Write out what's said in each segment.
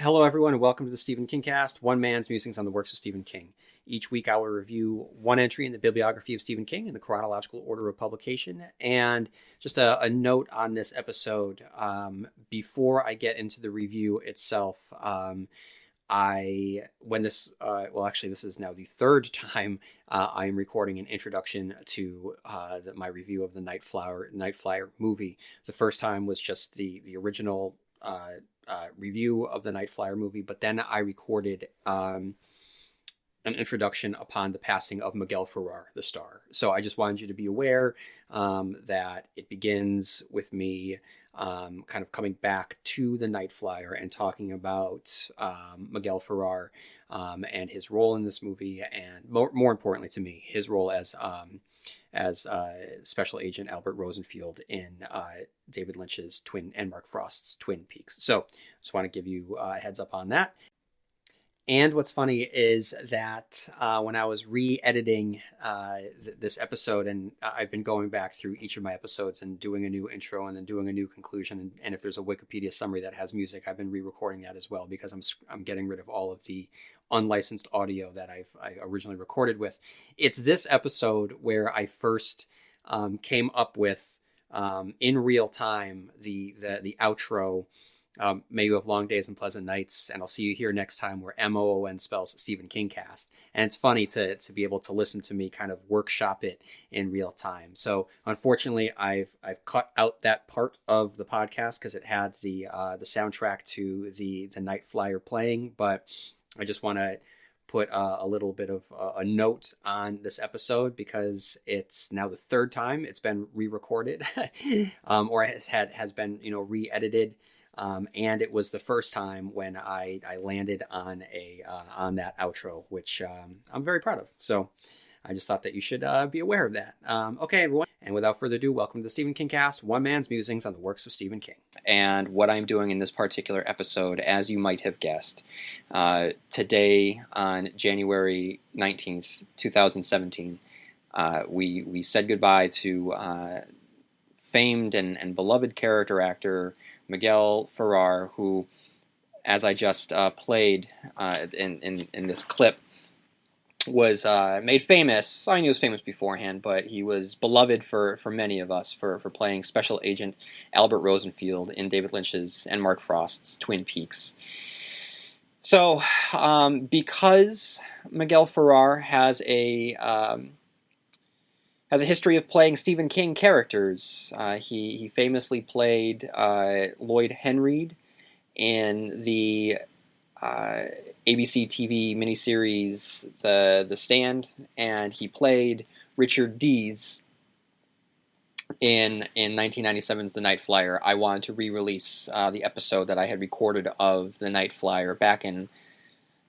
Hello, everyone, and welcome to the stephenkingcast, one man's musings on the works of Stephen King. Each week, I will review one entry in the bibliography of Stephen King in the chronological order of publication. And just a note on this episode, before I get into the review itself, this is now the third time I am recording an introduction to my review of the Night Flier movie. The first time was just the original review of the Night Flier movie, but then I recorded an introduction upon the passing of Miguel Ferrer, the star. So I just wanted you to be aware that it begins with me kind of coming back to the Night Flier and talking about Miguel Ferrer and his role in this movie, and more importantly to me, his role as Special Agent Albert Rosenfield in David Lynch's and Mark Frost's Twin Peaks. So just want to give you a heads up on that. And what's funny is that when I was re-editing this episode, and I've been going back through each of my episodes and doing a new intro and then doing a new conclusion, and if there's a Wikipedia summary that has music, I've been re-recording that as well because I'm getting rid of all of the unlicensed audio that I originally recorded with. It's this episode where I first came up with in real time the outro. May you have long days and pleasant nights, and I'll see you here next time, where MOON spells Stephen King cast. And it's funny to be able to listen to me kind of workshop it in real time. So unfortunately, I've cut out that part of the podcast because it had the soundtrack to the Night Flier playing. But I just want to put a little bit of a note on this episode because it's now the third time it's been re-recorded or has been re-edited. And it was the first time when I landed on that outro, which I'm very proud of. So I just thought that you should be aware of that. Okay, everyone. And without further ado, welcome to the Stephen King Cast, one man's musings on the works of Stephen King. And what I'm doing in this particular episode, as you might have guessed, today on January 19th, 2017, we said goodbye to famed and beloved character actor Miguel Ferrer, who, as I just played in this clip, was made famous. I knew he was famous beforehand, but he was beloved for many of us for playing Special Agent Albert Rosenfield in David Lynch's and Mark Frost's Twin Peaks. So, because Miguel Ferrer has a history of playing Stephen King characters. He famously played Lloyd Henries in the ABC TV miniseries The Stand, and he played Richard Dees in 1997's The Night Flier. I wanted to re-release the episode that I had recorded of The Night Flier back in,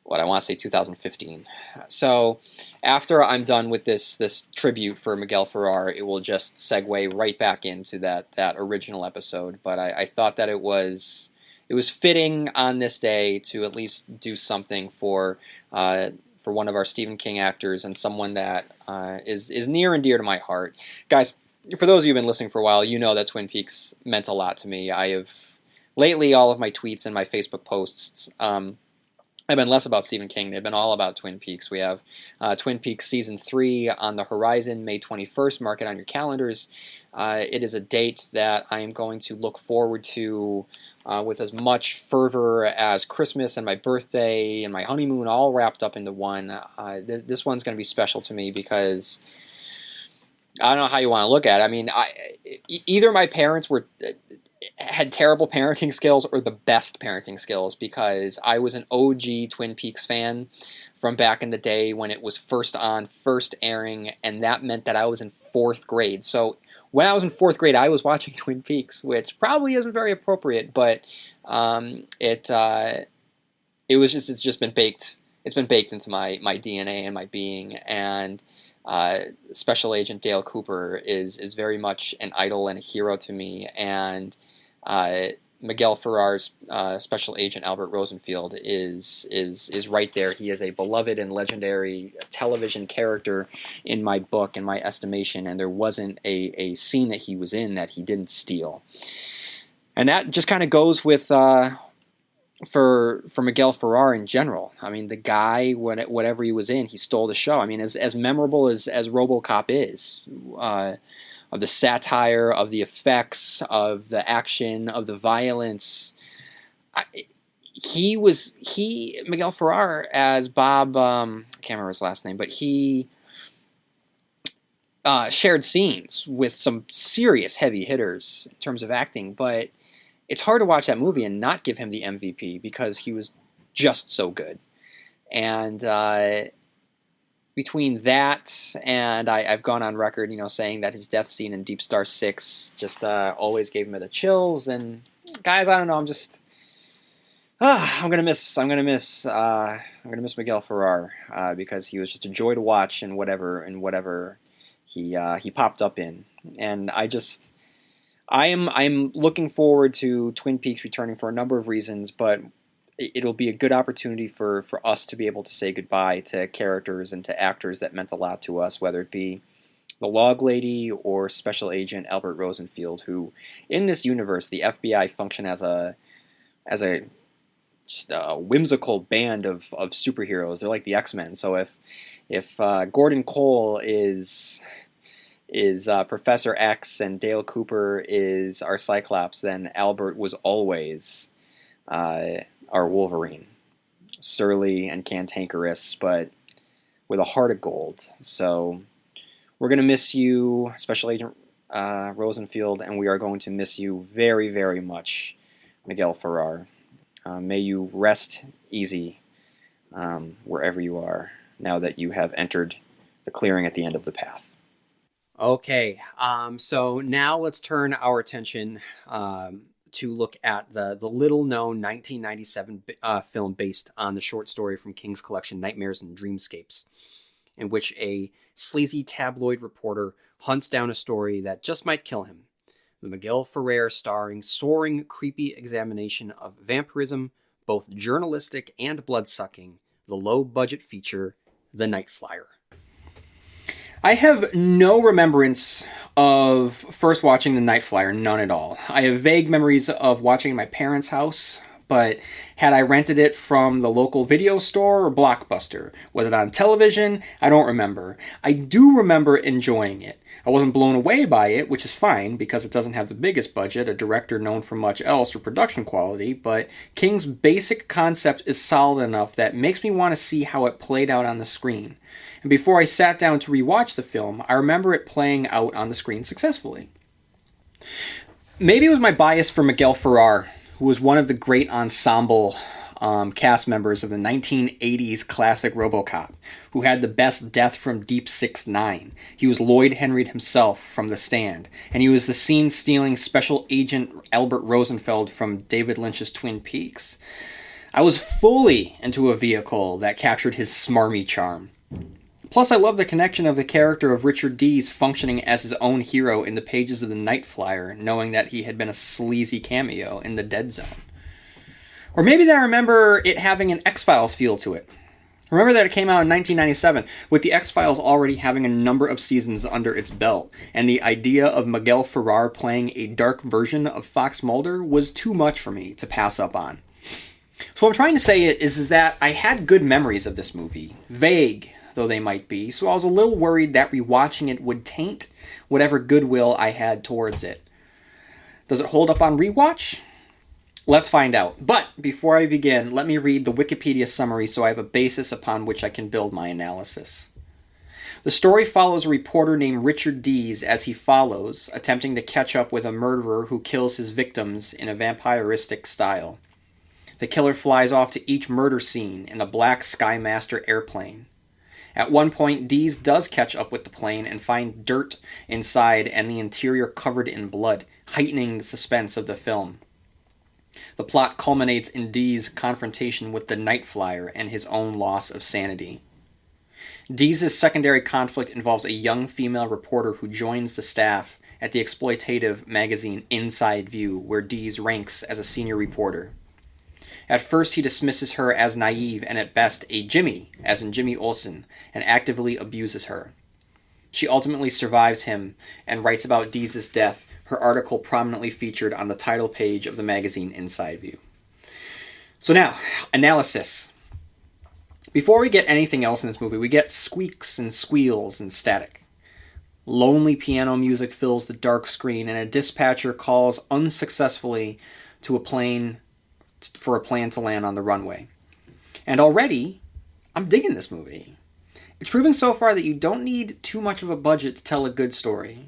I want to say 2015. So after I'm done with this tribute for Miguel Ferrer, it will just segue right back into that original episode. But I thought that it was fitting on this day to at least do something for one of our Stephen King actors and someone that is near and dear to my heart. Guys, for those of you who've been listening for a while, you know that Twin Peaks meant a lot to me. I have lately, all of my tweets and my Facebook posts have been less about Stephen King. They've been all about Twin Peaks. We have Twin Peaks Season 3 on the horizon, May 21st. Mark it on your calendars. It is a date that I am going to look forward to with as much fervor as Christmas and my birthday and my honeymoon all wrapped up into one. This one's going to be special to me because I don't know how you want to look at it. I mean, either my parents had terrible parenting skills or the best parenting skills, because I was an OG Twin Peaks fan from back in the day when it was first airing, and that meant that I was in 4th grade. So when I was in 4th grade, I was watching Twin Peaks, which probably isn't very appropriate, but it's just been baked. It's been baked into my DNA and my being, and Special Agent Dale Cooper is very much an idol and a hero to me, and Miguel Ferrer's Special Agent Albert Rosenfield is right there. He is a beloved and legendary television character in my book, in my estimation, and there wasn't a scene that he was in that he didn't steal. And that just kind of goes with for Miguel Ferrer in general. I mean, the guy, whatever he was in, he stole the show. I mean, as memorable as RoboCop is, of the satire, of the effects, of the action, of the violence, I, Miguel Ferrer as Bob. I can't remember his last name, but he shared scenes with some serious heavy hitters in terms of acting, but it's hard to watch that movie and not give him the MVP because he was just so good. And between that and I've gone on record, saying that his death scene in Deep Star 6 just always gave me the chills. And guys, I don't know, I'm gonna miss Miguel Ferrer because he was just a joy to watch in whatever he popped up in. And I'm looking forward to Twin Peaks returning for a number of reasons, but it'll be a good opportunity for us to be able to say goodbye to characters and to actors that meant a lot to us, whether it be the Log Lady or Special Agent Albert Rosenfield, who in this universe the FBI function as a just a whimsical band of superheroes. They're like the X-Men. So if Gordon Cole is Professor X and Dale Cooper is our Cyclops, then Albert was always our Wolverine. Surly and cantankerous, but with a heart of gold. So we're going to miss you, Special Agent Rosenfield, and we are going to miss you very, very much, Miguel Ferrer. May you rest easy wherever you are now that you have entered the clearing at the end of the path. Okay, so now let's turn our attention to look at the little-known 1997 film based on the short story from King's collection Nightmares and Dreamscapes, in which a sleazy tabloid reporter hunts down a story that just might kill him. The Miguel Ferrer-starring, soaring, creepy examination of vampirism, both journalistic and blood-sucking, the low-budget feature, The Night Flier. I have no remembrance of first watching The Night Flier, none at all. I have vague memories of watching in my parents' house, but had I rented it from the local video store or Blockbuster? Was it on television? I don't remember. I do remember enjoying it. I wasn't blown away by it, which is fine because it doesn't have the biggest budget, a director known for much else, or production quality, but King's basic concept is solid enough that makes me want to see how it played out on the screen. And before I sat down to rewatch the film, I remember it playing out on the screen successfully. Maybe it was my bias for Miguel Ferrer, who was one of the great ensemble cast members of the 1980s classic RoboCop, who had the best death from Deep 6-9. He was Lloyd Henry himself from The Stand, and he was the scene-stealing Special Agent Albert Rosenfeld from David Lynch's Twin Peaks. I was fully into a vehicle that captured his smarmy charm. Plus, I love the connection of the character of Richard Dees functioning as his own hero in the pages of the Night Flier, knowing that he had been a sleazy cameo in the Dead Zone. Or maybe that I remember it having an X-Files feel to it. Remember that it came out in 1997, with the X-Files already having a number of seasons under its belt, and the idea of Miguel Ferrer playing a dark version of Fox Mulder was too much for me to pass up on. So what I'm trying to say is that I had good memories of this movie, vague though they might be, so I was a little worried that rewatching it would taint whatever goodwill I had towards it. Does it hold up on rewatch? Let's find out. But before I begin, let me read the Wikipedia summary so I have a basis upon which I can build my analysis. The story follows a reporter named Richard Dees as he follows, attempting to catch up with a murderer who kills his victims in a vampiristic style. The killer flies off to each murder scene in a black Skymaster airplane. At one point, Dees does catch up with the plane and find dirt inside and the interior covered in blood, heightening the suspense of the film. The plot culminates in Dees' confrontation with the Night Flier and his own loss of sanity. Dees' secondary conflict involves a young female reporter who joins the staff at the exploitative magazine Inside View, where Dees ranks as a senior reporter. At first, he dismisses her as naive and at best a Jimmy, as in Jimmy Olsen, and actively abuses her. She ultimately survives him and writes about Dees' death, her article prominently featured on the title page of the magazine Inside View. So now, analysis. Before we get anything else in this movie, we get squeaks and squeals and static. Lonely piano music fills the dark screen, and a dispatcher calls unsuccessfully to a plane for a plan to land on the runway. And already, I'm digging this movie. It's proven so far that you don't need too much of a budget to tell a good story.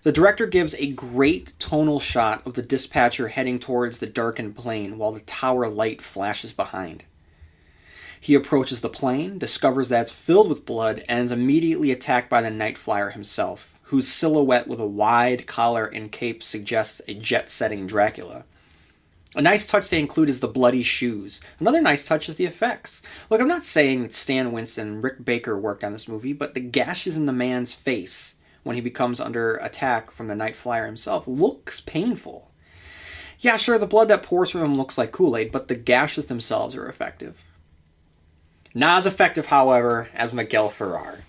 The director gives a great tonal shot of the dispatcher heading towards the darkened plane while the tower light flashes behind. He approaches the plane, discovers that it's filled with blood, and is immediately attacked by the Night Flier himself, whose silhouette with a wide collar and cape suggests a jet-setting Dracula. A nice touch they include is the bloody shoes. Another nice touch is the effects. Look, I'm not saying that Stan Winston and Rick Baker worked on this movie, but the gashes in the man's face when he becomes under attack from the Night Flier himself looks painful. Yeah, sure, the blood that pours from him looks like Kool-Aid, but the gashes themselves are effective. Not as effective, however, as Miguel Ferrer.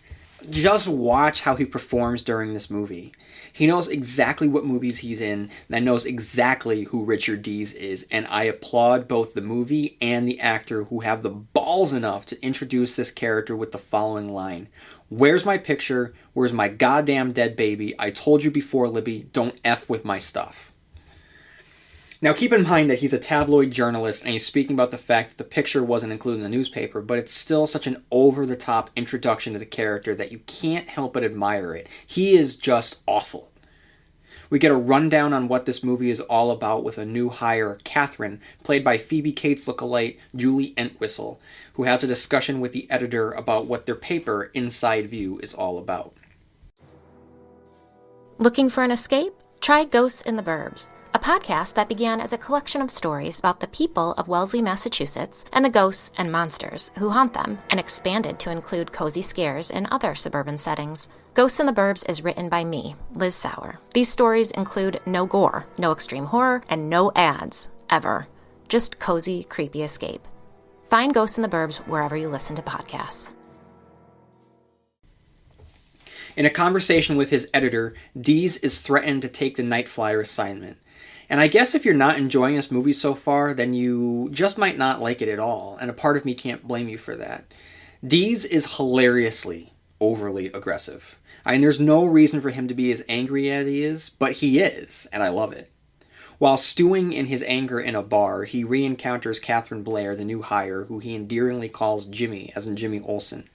Just watch how he performs during this movie. He knows exactly what movies he's in, and knows exactly who Richard Dees is, and I applaud both the movie and the actor who have the balls enough to introduce this character with the following line. "Where's my picture? Where's my goddamn dead baby? I told you before, Libby, don't F with my stuff." Now keep in mind that he's a tabloid journalist and he's speaking about the fact that the picture wasn't included in the newspaper, but it's still such an over-the-top introduction to the character that you can't help but admire it. He is just awful. We get a rundown on what this movie is all about with a new hire, Catherine, played by Phoebe Cates' lookalike Julie Entwistle, who has a discussion with the editor about what their paper, Inside View, is all about. Looking for an escape? Try Ghosts in the Burbs, a podcast that began as a collection of stories about the people of Wellesley, Massachusetts, and the ghosts and monsters who haunt them, and expanded to include cozy scares in other suburban settings. Ghosts in the Burbs is written by me, Liz Sauer. These stories include no gore, no extreme horror, and no ads, ever. Just cozy, creepy escape. Find Ghosts in the Burbs wherever you listen to podcasts. In a conversation with his editor, Dees is threatened to take the Night Flier assignment. And I guess if you're not enjoying this movie so far, then you just might not like it at all, and a part of me can't blame you for that. Dees is hilariously overly aggressive. I mean, there's no reason for him to be as angry as he is, but he is, and I love it. While stewing in his anger in a bar, he re-encounters Catherine Blair, the new hire, who he endearingly calls Jimmy, as in Jimmy Olsen.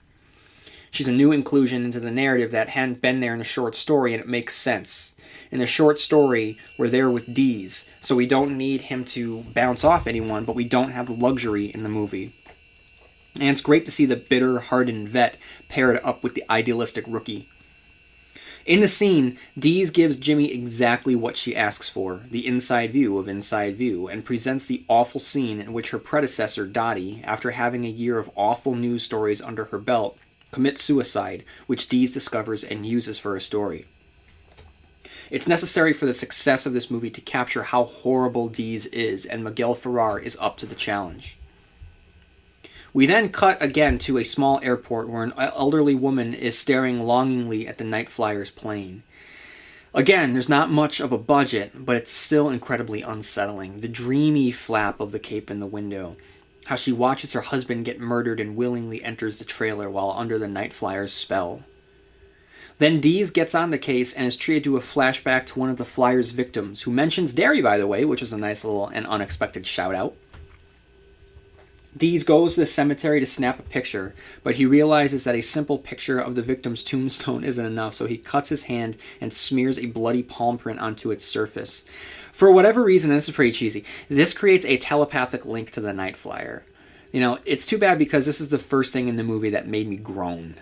She's a new inclusion into the narrative that hadn't been there in the short story, and it makes sense. In the short story, we're there with Dees, so we don't need him to bounce off anyone, but we don't have the luxury in the movie. And it's great to see the bitter, hardened vet paired up with the idealistic rookie. In the scene, Dees gives Jimmy exactly what she asks for, the inside view of Inside View, and presents the awful scene in which her predecessor, Dottie, after having a year of awful news stories under her belt, commits suicide, which Dees discovers and uses for a story. It's necessary for the success of this movie to capture how horrible Dees is, and Miguel Ferrer is up to the challenge. We then cut again to a small airport where an elderly woman is staring longingly at the Night Flier's plane. Again, there's not much of a budget, but it's still incredibly unsettling. The dreamy flap of the cape in the window, how she watches her husband get murdered and willingly enters the trailer while under the Night Flyer's spell. Then Dees gets on the case and is treated to a flashback to one of the Flyer's victims, who mentions Derry, by the way, which was a nice little and unexpected shout-out. Dees goes to the cemetery to snap a picture, but he realizes that a simple picture of the victim's tombstone isn't enough, so he cuts his hand and smears a bloody palm print onto its surface. For whatever reason, this is pretty cheesy, this creates a telepathic link to the Night Flyer. You know, it's too bad because this is the first thing in the movie that made me groan.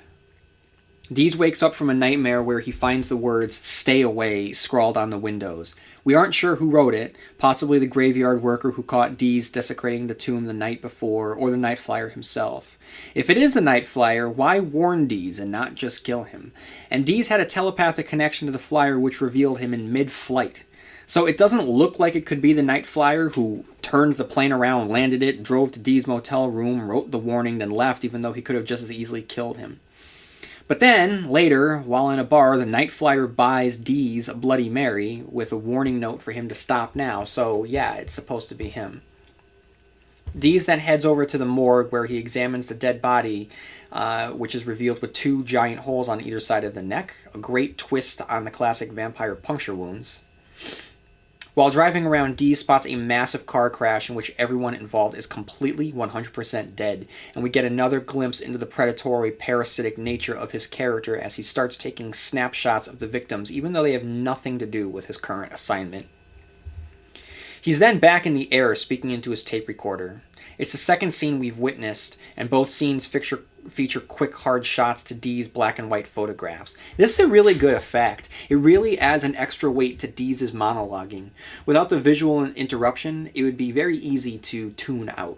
Dees wakes up from a nightmare where he finds the words, "Stay away," scrawled on the windows. We aren't sure who wrote it, possibly the graveyard worker who caught Dees desecrating the tomb the night before, or the Night Flyer himself. If it is the Night Flyer, why warn Dees and not just kill him? And Dees had a telepathic connection to the Flyer which revealed him in mid-flight. So it doesn't look like it could be the Night Flyer who turned the plane around, landed it, drove to Dees' motel room, wrote the warning, then left, even though he could have just as easily killed him. But then, later, while in a bar, the Night Flyer buys Dees a Bloody Mary with a warning note for him to stop now, so yeah, it's supposed to be him. Dees then heads over to the morgue where he examines the dead body, which is revealed with 2 giant holes on either side of the neck, a great twist on the classic vampire puncture wounds. While driving around, Dees spots a massive car crash in which everyone involved is completely 100% dead, and we get another glimpse into the predatory, parasitic nature of his character as he starts taking snapshots of the victims, even though they have nothing to do with his current assignment. He's then back in the air speaking into his tape recorder. It's the second scene we've witnessed, and both scenes feature quick, hard shots to Dees' black and white photographs. This is a really good effect. It really adds an extra weight to Dees' monologuing. Without the visual interruption, it would be very easy to tune out.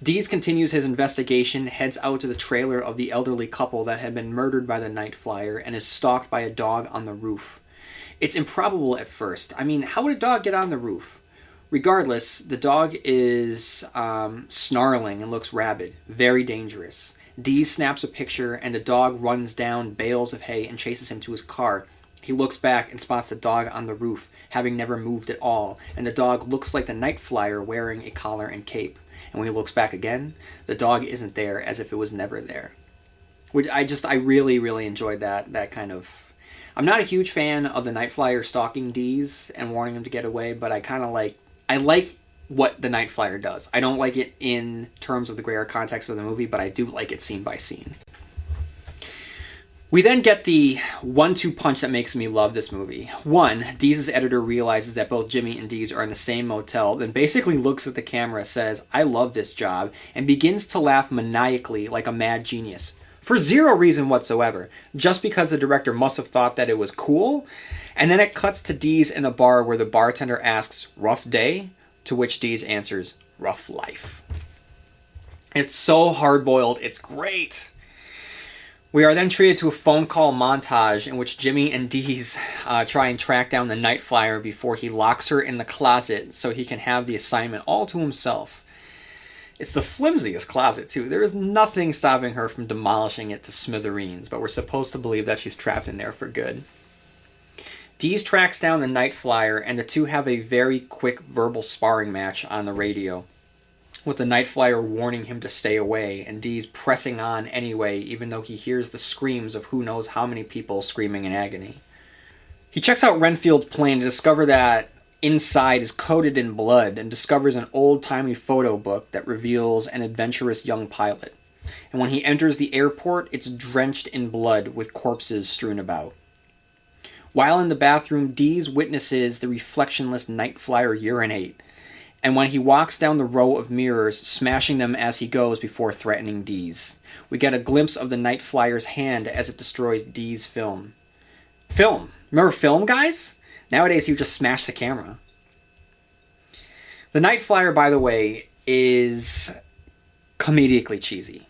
Dees continues his investigation, heads out to the trailer of the elderly couple that had been murdered by the Night Flier, and is stalked by a dog on the roof. It's improbable at first. I mean, how would a dog get on the roof? Regardless, the dog is snarling and looks rabid. Very dangerous. Dees snaps a picture, and the dog runs down bales of hay and chases him to his car. He looks back and spots the dog on the roof, having never moved at all, and the dog looks like the Night Flier wearing a collar and cape. And when he looks back again, the dog isn't there, as if it was never there. Which I really, really enjoyed that kind of... I'm not a huge fan of the Night Flier stalking Dees and warning him to get away, but I like what the Night Flier does. I don't like it in terms of the greater context of the movie, but I do like it scene by scene. We then get the 1-2 punch that makes me love this movie. 1, Dees' editor realizes that both Jimmy and Dees are in the same motel, then basically looks at the camera, says, "I love this job," and begins to laugh maniacally like a mad genius. For zero reason whatsoever, just because the director must have thought that it was cool. And then it cuts to Dees in a bar where the bartender asks, "Rough day?" To which Dees answers, "Rough life." It's so hard-boiled, it's great. We are then treated to a phone call montage in which Jimmy and Dees try and track down the Night Flier before he locks her in the closet so he can have the assignment all to himself. It's the flimsiest closet, too. There is nothing stopping her from demolishing it to smithereens, but we're supposed to believe that she's trapped in there for good. Dees tracks down the Night Flier, and the two have a very quick verbal sparring match on the radio, with the Night Flier warning him to stay away, and Dees pressing on anyway, even though he hears the screams of who knows how many people screaming in agony. He checks out Renfield's plane to discover that inside is coated in blood, and discovers an old-timey photo book that reveals an adventurous young pilot. And when he enters the airport, it's drenched in blood with corpses strewn about. While in the bathroom, Dees witnesses the reflectionless Night Flier urinate, and when he walks down the row of mirrors, smashing them as he goes before threatening Dees. We get a glimpse of the Night Flier's hand as it destroys Dees' film. Film! Remember film, guys? Nowadays, he would just smash the camera. The Night Flier, by the way, is comedically cheesy.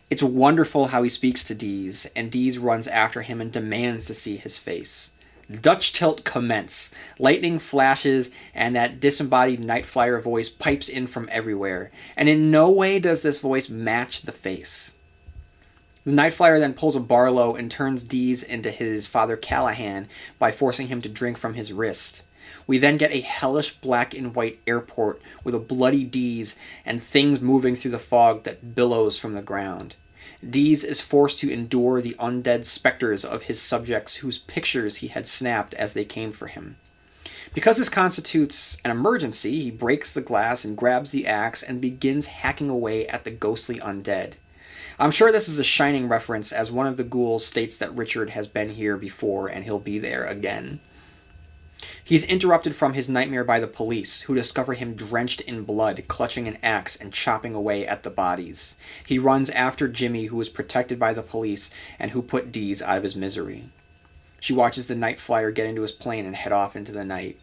It's wonderful how he speaks to Dees, and Dees runs after him and demands to see his face. Dutch tilt commence. Lightning flashes, and that disembodied Night Flier voice pipes in from everywhere. And in no way does this voice match the face. The Night Flier then pulls a Barlow and turns Dees into his Father Callahan by forcing him to drink from his wrist. We then get a hellish black and white airport with a bloody Dees and things moving through the fog that billows from the ground. Dees is forced to endure the undead specters of his subjects whose pictures he had snapped as they came for him. Because this constitutes an emergency, he breaks the glass and grabs the axe and begins hacking away at the ghostly undead. I'm sure this is a Shining reference, as one of the ghouls states that Richard has been here before and he'll be there again. He's interrupted from his nightmare by the police, who discover him drenched in blood, clutching an axe and chopping away at the bodies. He runs after Jimmy, who is protected by the police and who put Dees out of his misery. She watches the Night Flier get into his plane and head off into the night.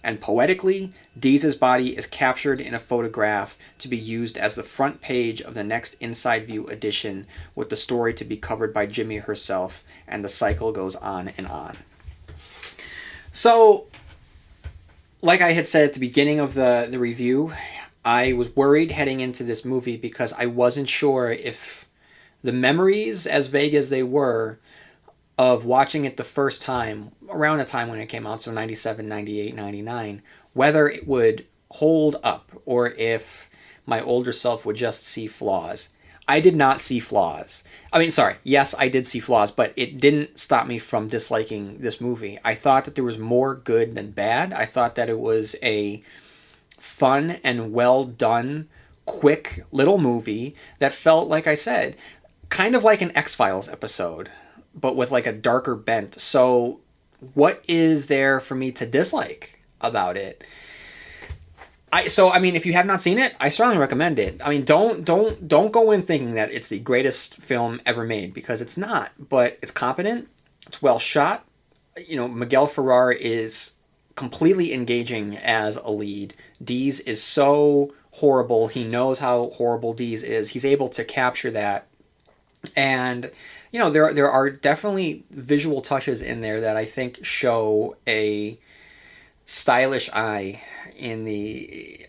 And poetically, Dees' body is captured in a photograph to be used as the front page of the next Inside View edition, with the story to be covered by Jimmy herself, and the cycle goes on and on. So, like I had said at the beginning of the review, I was worried heading into this movie because I wasn't sure if the memories, as vague as they were, of watching it the first time, around the time when it came out, so 97, 98, 99, whether it would hold up, or if my older self would just see flaws. I did not see flaws. I mean, sorry, yes, I did see flaws, but it didn't stop me from disliking this movie. I thought that there was more good than bad. I thought that it was a fun and well done, quick little movie that felt, like I said, kind of like an X-Files episode, but with like a darker bent. So what is there for me to dislike about it? I mean, if you have not seen it, I strongly recommend it. I mean, don't go in thinking that it's the greatest film ever made, because it's not. But it's competent. It's well shot. You know, Miguel Ferrer is completely engaging as a lead. Dees is so horrible. He knows how horrible Dees is. He's able to capture that. And you know, there are definitely visual touches in there that I think show a stylish eye in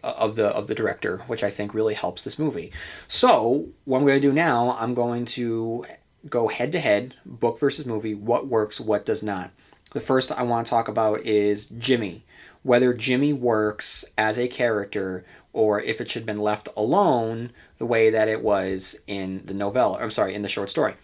of the director, which I think really helps this movie. So what I'm going to do now, I'm going to go head to head, book versus movie, what works, what does not. The first I want to talk about is Jimmy, whether Jimmy works as a character or if it should have been left alone the way that it was in the novella. I'm sorry, in the short story.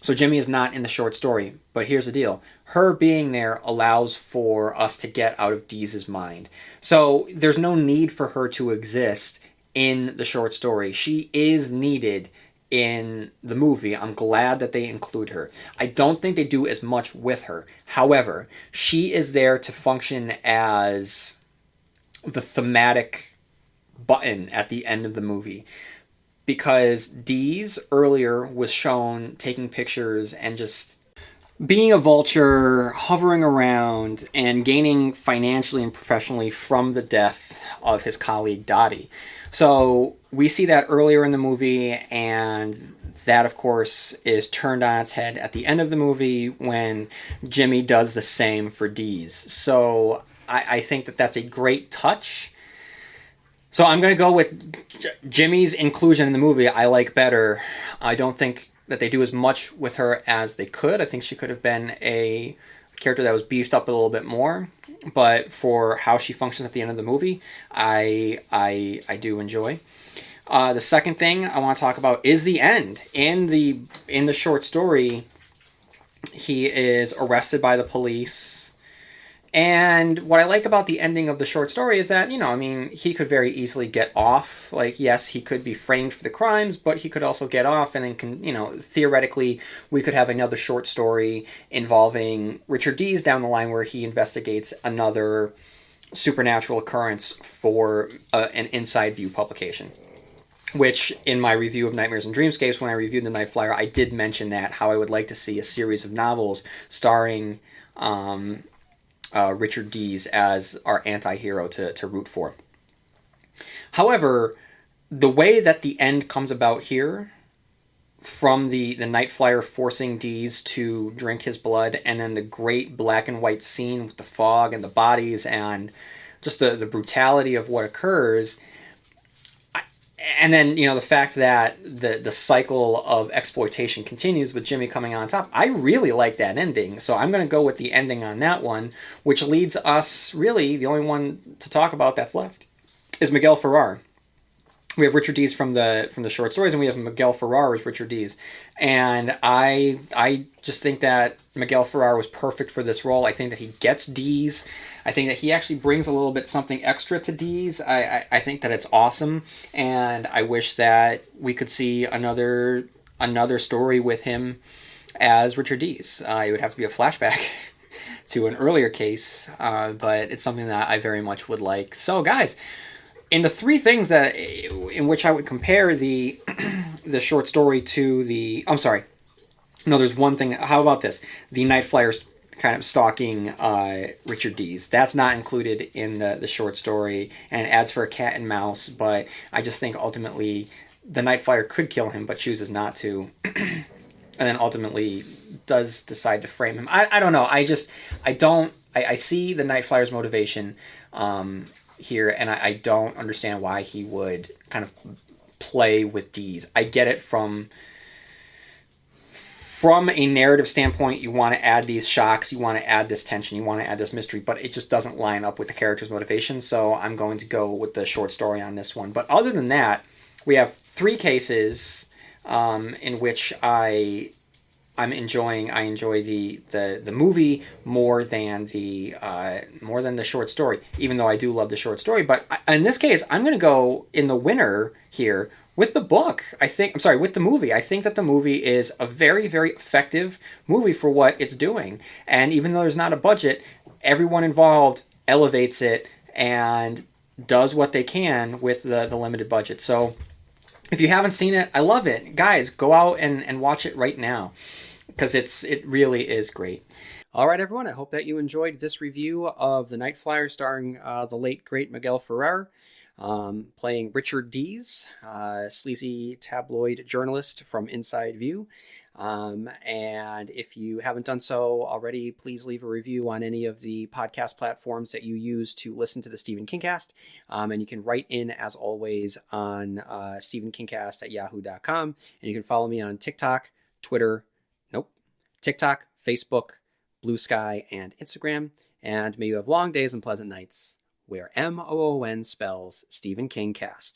So Jimmy is not in the short story, but here's the deal. Her being there allows for us to get out of Dees' mind. So there's no need for her to exist in the short story. She is needed in the movie. I'm glad that they include her. I don't think they do as much with her. However, she is there to function as the thematic button at the end of the movie. Because Dees earlier was shown taking pictures and just being a vulture, hovering around, and gaining financially and professionally from the death of his colleague Dottie. So we see that earlier in the movie, and that, of course, is turned on its head at the end of the movie when Jimmy does the same for Dees. So I think that that's a great touch. So I'm going to go with Jimmy's inclusion in the movie. I like better. I don't think that they do as much with her as they could. I think she could have been a character that was beefed up a little bit more. But for how she functions at the end of the movie, I do enjoy. The second thing I want to talk about is the end. In the short story, he is arrested by the police. And what I like about the ending of the short story is that, you know, I mean, he could very easily get off. Like, yes, he could be framed for the crimes, but he could also get off, and then, you know, theoretically, we could have another short story involving Richard Dees down the line where he investigates another supernatural occurrence for an Inside View publication. Which, in my review of Nightmares and Dreamscapes, when I reviewed the Night Flier, I did mention that, how I would like to see a series of novels starring Richard Dees as our anti-hero to root for. However, the way that the end comes about here, from the Night Flier forcing Dees to drink his blood, and then the great black and white scene with the fog and the bodies and just the brutality of what occurs, and then, you know, the fact that the cycle of exploitation continues with Jimmy coming on top, I really like that ending. So I'm going to go with the ending on that one, which leads us, really, the only one to talk about that's left is Miguel Ferrer. We have Richard Dees from the short stories, and we have Miguel Ferrer as Richard Dees. And I just think that Miguel Ferrer was perfect for this role. I think that he gets Dees. I think that he actually brings a little bit something extra to Dees. I think that it's awesome, and I wish that we could see another story with him as Richard Dees. It would have to be a flashback to an earlier case, but it's something that I very much would like. So, guys, in the three things that in which I would compare the short story to the... I'm sorry. No, there's one thing. How about this? The Night Flyer's kind of stalking Richard Dees. That's not included in the short story, and it adds for a cat and mouse, but I just think ultimately the Night Flier could kill him, but chooses not to, and then ultimately does decide to frame him. I don't know. I see the Night Flyer's motivation here, and I don't understand why he would kind of play with Dees. I get it from from a narrative standpoint, you want to add these shocks, you want to add this tension, you want to add this mystery, but it just doesn't line up with the character's motivation. So I'm going to go with the short story on this one. But other than that, we have 3 cases in which I enjoy the movie more than the short story, even though I do love the short story. But in this case, I'm going to go in the winner here with the book. With the movie. I think that the movie is a very, very effective movie for what it's doing. And even though there's not a budget, everyone involved elevates it and does what they can with the limited budget. So if you haven't seen it, I love it. Guys, go out and watch it right now, because it really is great. All right, everyone. I hope that you enjoyed this review of The Night Flier, starring the late, great Miguel Ferrer, playing Richard Dees, sleazy tabloid journalist from Inside View. And if you haven't done so already, please leave a review on any of the podcast platforms that you use to listen to the Stephen King Cast. And you can write in, as always, on stephenkingcast@yahoo.com. And you can follow me on TikTok, Facebook, Blue Sky, and Instagram. And may you have long days and pleasant nights, where MOON spells Stephen King Cast.